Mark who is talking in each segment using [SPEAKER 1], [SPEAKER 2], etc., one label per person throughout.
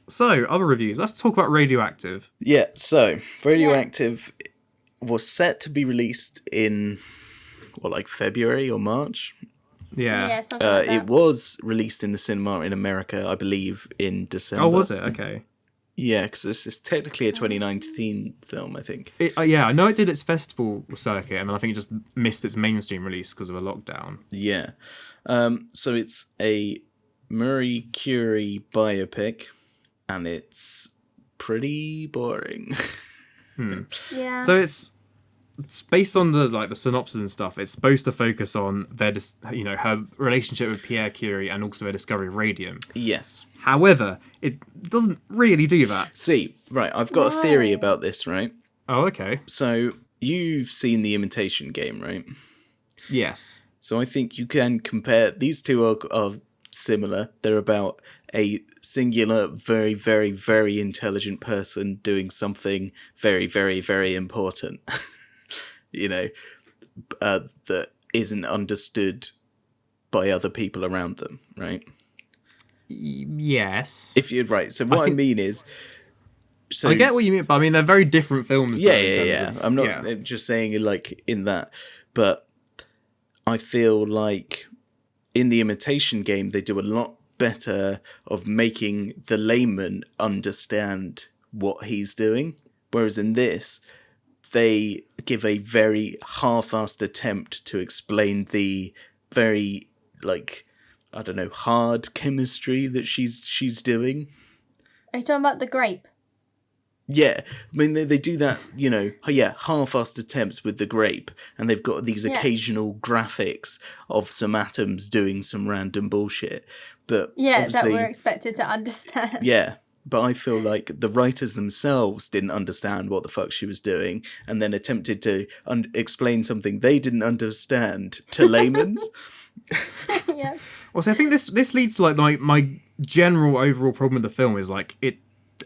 [SPEAKER 1] So, other reviews. Let's talk about Radioactive.
[SPEAKER 2] Yeah, so Radioactive was set to be released in, like February or March?
[SPEAKER 1] Yeah.
[SPEAKER 3] Yeah, something like that.
[SPEAKER 2] It was released in the cinema in America, I believe, in December.
[SPEAKER 1] Oh, was it? Okay.
[SPEAKER 2] Yeah, because this is technically a 2019 film, I think.
[SPEAKER 1] Yeah, I know it did its festival circuit, and I think it just missed its mainstream release because of a lockdown.
[SPEAKER 2] Yeah. So it's a Marie Curie biopic, and it's pretty boring.
[SPEAKER 3] Yeah.
[SPEAKER 1] So it's based on the synopsis and stuff. It's supposed to focus on her relationship with Pierre Curie and also their discovery of radium.
[SPEAKER 2] Yes.
[SPEAKER 1] However, it doesn't really do that.
[SPEAKER 2] See, right, I've got a theory about this, right?
[SPEAKER 1] Oh, okay.
[SPEAKER 2] So you've seen The Imitation Game, right?
[SPEAKER 1] Yes.
[SPEAKER 2] So I think you can compare, these two are similar. They're about a singular, very, very, very intelligent person doing something very, very, very important, that isn't understood by other people around them, right?
[SPEAKER 1] Yes.
[SPEAKER 2] If you're right. So what I mean is... So,
[SPEAKER 1] I get what you mean, but I mean, they're very different films.
[SPEAKER 2] Yeah. I'm not just saying like in that, but I feel like in The Imitation Game, they do a lot better of making the layman understand what he's doing. Whereas in this, they give a very half-assed attempt to explain the very, hard chemistry that she's doing.
[SPEAKER 3] Are you talking about the grape?
[SPEAKER 2] Yeah, I mean, they do that, half-assed attempts with the grape, and they've got these occasional graphics of some atoms doing some random bullshit. But
[SPEAKER 3] that we're expected to understand.
[SPEAKER 2] Yeah, but I feel like the writers themselves didn't understand what the fuck she was doing, and then attempted to explain something they didn't understand to layman's.
[SPEAKER 3] Yeah.
[SPEAKER 1] Well, so I think this leads to my general overall problem with the film is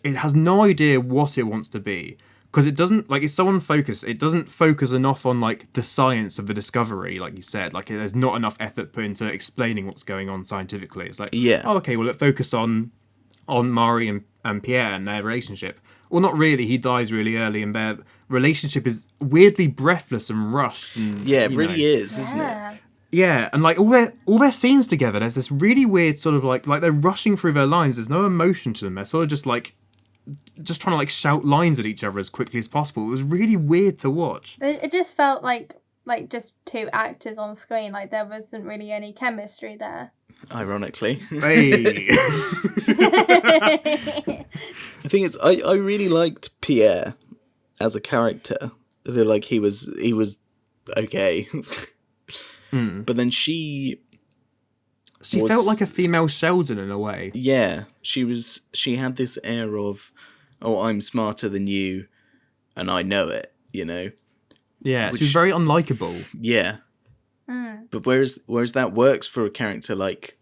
[SPEAKER 1] it has no idea what it wants to be, because it doesn't, it's so unfocused. It doesn't focus enough on the science of the discovery, like you said. There's not enough effort put into explaining what's going on scientifically. It's oh, okay, well, it focus on Marie and Pierre and their relationship. Well, not really. He dies really early, and their relationship is weirdly breathless and rushed. And,
[SPEAKER 2] it really is, isn't it?
[SPEAKER 1] Yeah, and all their scenes together, there's this really weird sort of like they're rushing through their lines. There's no emotion to them. They're sort of just trying to shout lines at each other as quickly as possible. It was really weird to watch.
[SPEAKER 3] It just felt like just two actors on screen. There wasn't really any chemistry there.
[SPEAKER 2] Ironically.
[SPEAKER 1] Hey.
[SPEAKER 2] The thing is, I really liked Pierre as a character. I feel like he was okay. But then she
[SPEAKER 1] felt like a female Sheldon in a way.
[SPEAKER 2] Yeah, she had this air of, oh, I'm smarter than you, and I know it,
[SPEAKER 1] Yeah, she was very unlikable.
[SPEAKER 2] Yeah. But whereas that works for a character like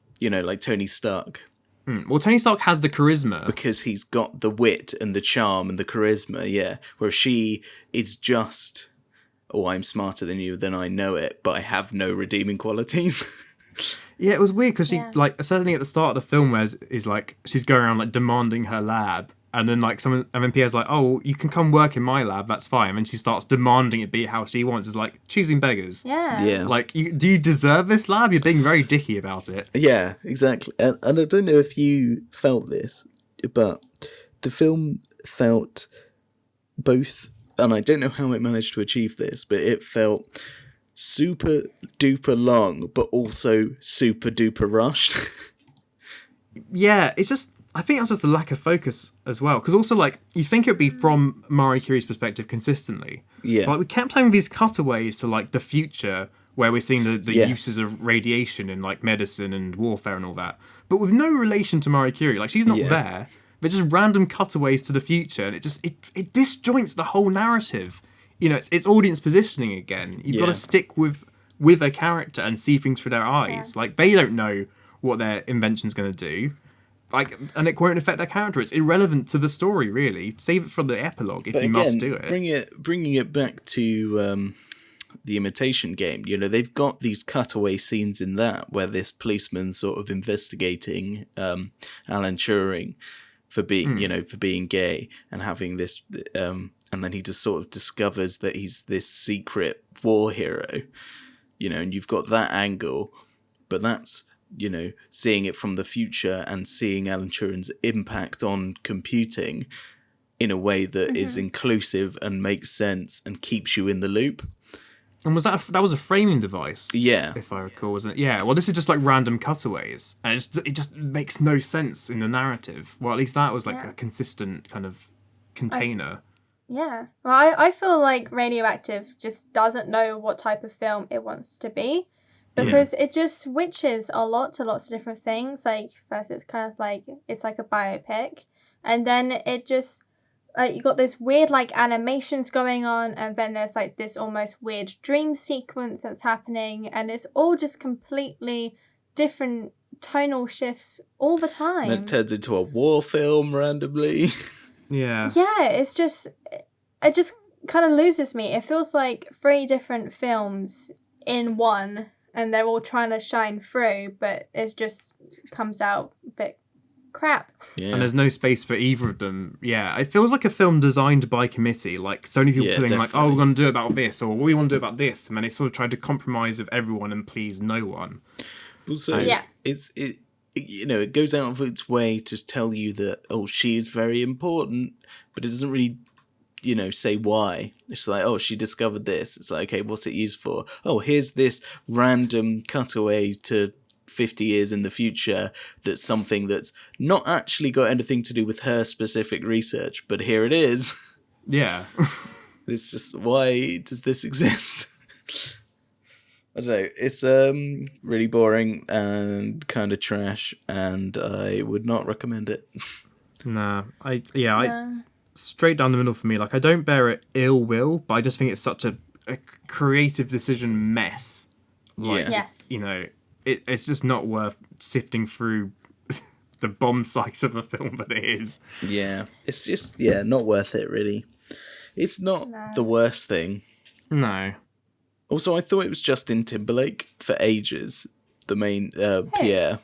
[SPEAKER 2] Tony Stark.
[SPEAKER 1] Well, Tony Stark has the charisma.
[SPEAKER 2] Because he's got the wit and the charm and the charisma, yeah. Whereas she is just, oh, I'm smarter than you, then I know it, but I have no redeeming qualities.
[SPEAKER 1] Yeah, it was weird because she certainly at the start of the film where she's going around demanding her lab, and then and then Pierre's like, oh, you can come work in my lab, that's fine. And then she starts demanding it be how she wants. It's choosing beggars.
[SPEAKER 3] Yeah.
[SPEAKER 1] Do you deserve this lab? You're being very dicky about it.
[SPEAKER 2] Yeah, exactly. And I don't know if you felt this, but the film felt both, and I don't know how it managed to achieve this, but it felt super duper long, but also super duper rushed.
[SPEAKER 1] Yeah, it's just, I think that's just the lack of focus as well. Because also, you think it would be from Marie Curie's perspective consistently.
[SPEAKER 2] Yeah.
[SPEAKER 1] But we kept having these cutaways to the future where we're seeing the uses of radiation in medicine and warfare and all that, but with no relation to Marie Curie. She's not there. They're just random cutaways to the future, and it disjoints the whole narrative. It's audience positioning again. You've got to stick with a character and see things through their eyes.
[SPEAKER 3] Yeah.
[SPEAKER 1] They don't know what their invention's going to do. And it won't affect their character. It's irrelevant to the story, really. Save it for the epilogue if you must do it.
[SPEAKER 2] Bringing it back to The Imitation Game, they've got these cutaway scenes in that where this policeman's sort of investigating Alan Turing, for being, for being gay and having this, and then he just sort of discovers that he's this secret war hero, and you've got that angle, but that's, seeing it from the future and seeing Alan Turing's impact on computing in a way that is inclusive and makes sense and keeps you in the loop.
[SPEAKER 1] And was that was a framing device?
[SPEAKER 2] Yeah.
[SPEAKER 1] If I recall, wasn't it? Yeah. Well, this is just like random cutaways. And it just makes no sense in the narrative. Well, at least that was like a consistent kind of container.
[SPEAKER 3] Well, I feel like Radioactive just doesn't know what type of film it wants to be. Because it just switches a lot to lots of different things. Like, first it's kind of like, it's like a biopic. And then it just, you got this weird, like, animations going on. And then there's, like, this almost weird dream sequence that's happening. And it's all just completely different tonal shifts all the time.
[SPEAKER 2] And then it turns into a war film randomly.
[SPEAKER 1] Yeah.
[SPEAKER 3] Yeah, it's just, it just kind of loses me. It feels like 3 different films in one. And they're all trying to shine through, but it just comes out a bit crap.
[SPEAKER 1] Yeah. And there's no space for either of them. Yeah, it feels like a film designed by committee. Like, so many people putting definitely. Like, oh, we're going to do it about this, or we want to do it about this. And then they sort of tried to compromise with everyone and please no one.
[SPEAKER 2] Also, it goes out of its way to tell you that, oh, she is very important, but it doesn't really... say why. It's like, oh, she discovered this. It's like, okay, what's it used for? Oh, here's this random cutaway to 50 years in the future that's something that's not actually got anything to do with her specific research, but here it is.
[SPEAKER 1] Yeah.
[SPEAKER 2] It's just, why does this exist? I don't know. It's really boring and kind of trash, and I would not recommend it.
[SPEAKER 1] Nah, straight down the middle for me. Like, I don't bear it ill will, but I just think it's such a creative decision mess. Like,
[SPEAKER 3] yes.
[SPEAKER 1] It's just not worth sifting through the bomb size of a film that it is.
[SPEAKER 2] Yeah, it's just, not worth it, really. It's not the worst thing.
[SPEAKER 1] No.
[SPEAKER 2] Also, I thought it was Justin Timberlake for ages. The main, Pierre.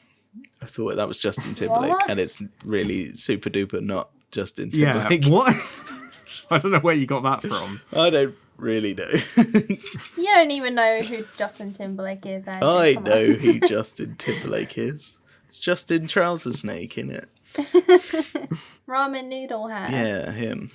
[SPEAKER 2] I thought that was Justin Timberlake, and it's really super duper not Justin Timberlake.
[SPEAKER 1] Yeah, what? I don't know where you got that from.
[SPEAKER 2] I don't really know.
[SPEAKER 3] You don't even know who Justin Timberlake is, Andrew.
[SPEAKER 2] I know who Justin Timberlake is. It's Justin Trouser Snake, innit?
[SPEAKER 3] Ramen noodle hat.
[SPEAKER 2] Yeah, him.